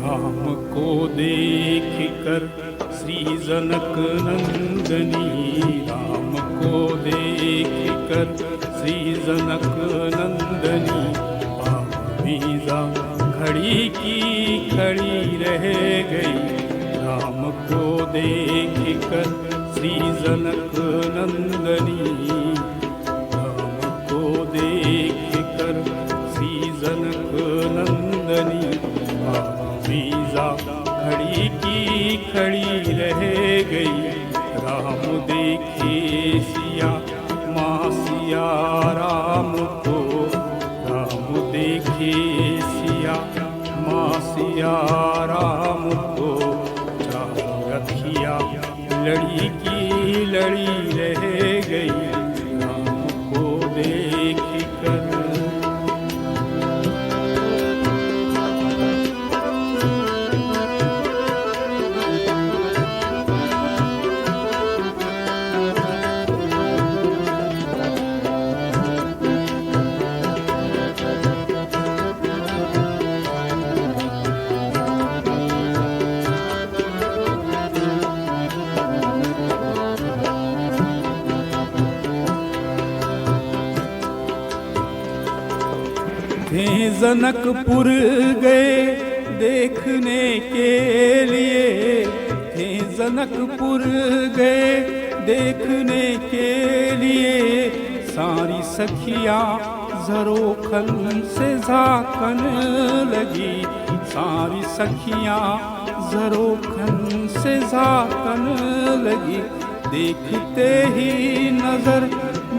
राम को देख कर श्री जनक नंदनी, राम को देख कर श्री जनक नंदनी। मीजा खड़ी की खड़ी रह गई, राम को देख कर श्री जनक नंदनी, राम को देख कर श्री जनक नंदनी। मीजा खड़ी की खड़ी रह गई, राम देखे सिया माँ सिया राम को, राम देखे सिया माँ सिया राम को। रखिया लड़ी की लड़ी रह गई, राम को देख कर। थे जनकपुर गए देखने के लिए, थे जनकपुर गए देखने के लिए। सारी सखियाँ झरोखन से झांकन लगी, सारी सखियाँ झरोखन से झांकन लगी। देखते ही नजर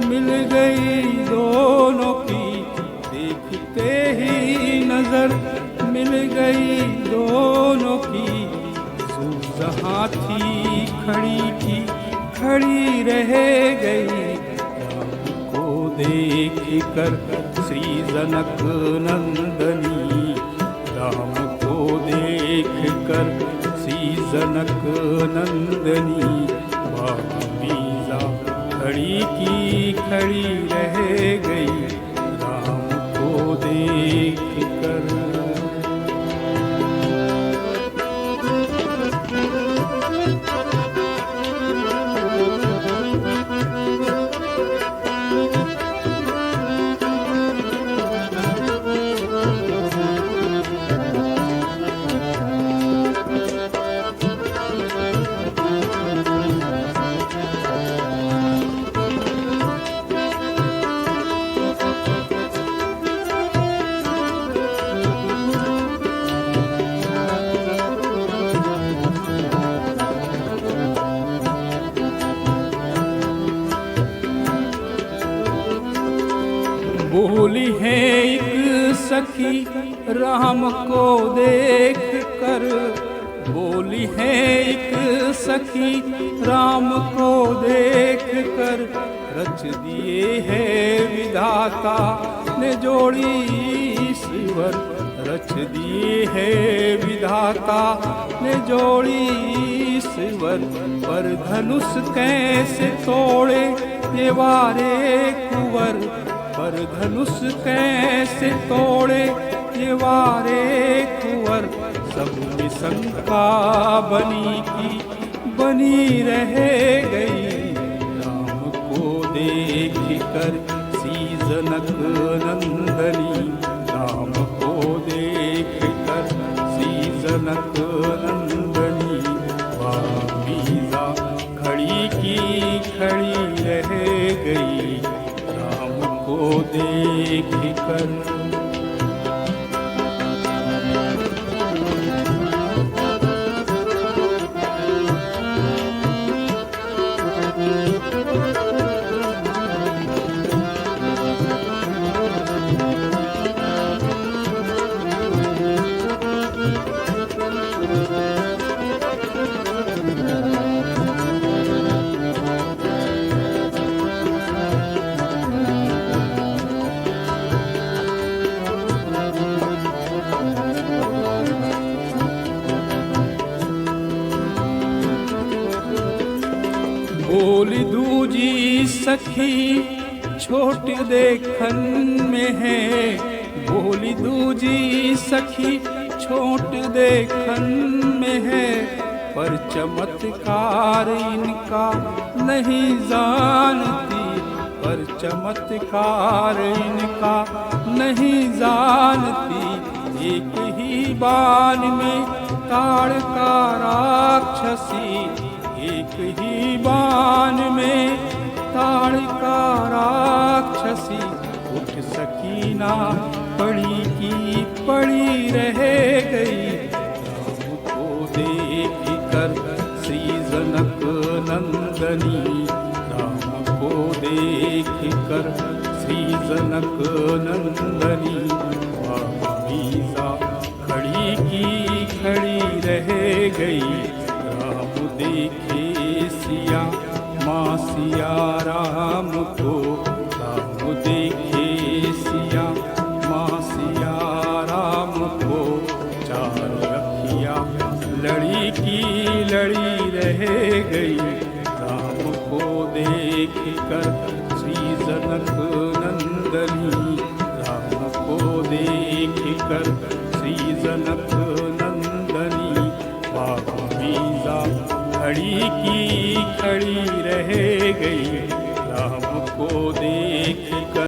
मिल गई दोनों की, देखते ही नजर मिल गई दोनों की। जहाँ थी खड़ी की खड़ी रह गई, राम को देख कर श्री जनक नंदनी, राम को देख कर श्री जनक नंदनी। मीजा खड़ी की खड़ी रह गई, राम को देख कर। बोली है एक सखी राम को देख कर, बोली है एक सखी राम को देख कर। रच दिए है विधाता ने जोड़ी ईश्वर, रच दिए है विधाता ने जोड़ी ईश्वर। पर धनुष कैसे तोड़े ये वारे कुंवर, पर धनुष कैसे तोड़े ये वारे कुंवर। सब में शंका बनी की बनी रह गई, राम को देख कर श्री जनक नंदनी, राम को देख कर श्री जनक नंदनी। मीजा खड़ी की खड़ी रह गई, को देख कर। बोली दूजी सखी छोट देखन में है, बोली दूजी सखी छोट देखन में है, पर चमत्कार इनका नहीं जानती, पर चमत्कार इनका नहीं जानती। एक ही बाण में ताड़का राक्षसी, एक ही बाण में ताड़का राक्षसी। उठ सकी ना, पड़ी की पड़ी रह गई। राम को देख कर श्री जनक नंदनी, राम को देख कर श्री जनक नंदनी। मीसा खड़ी की खड़ी रह गई। राम देखे सिया माँ सिया राम को, राम देखे सिया माँ सिया राम को। चार अखियाँ लड़ी की लड़ी रह गई। राम को देख कर श्री जनक नंदनी, राम को देख कर श्री जनक नंदनी। मीसा खड़ी की खड़ी रह गई। राम को देख कर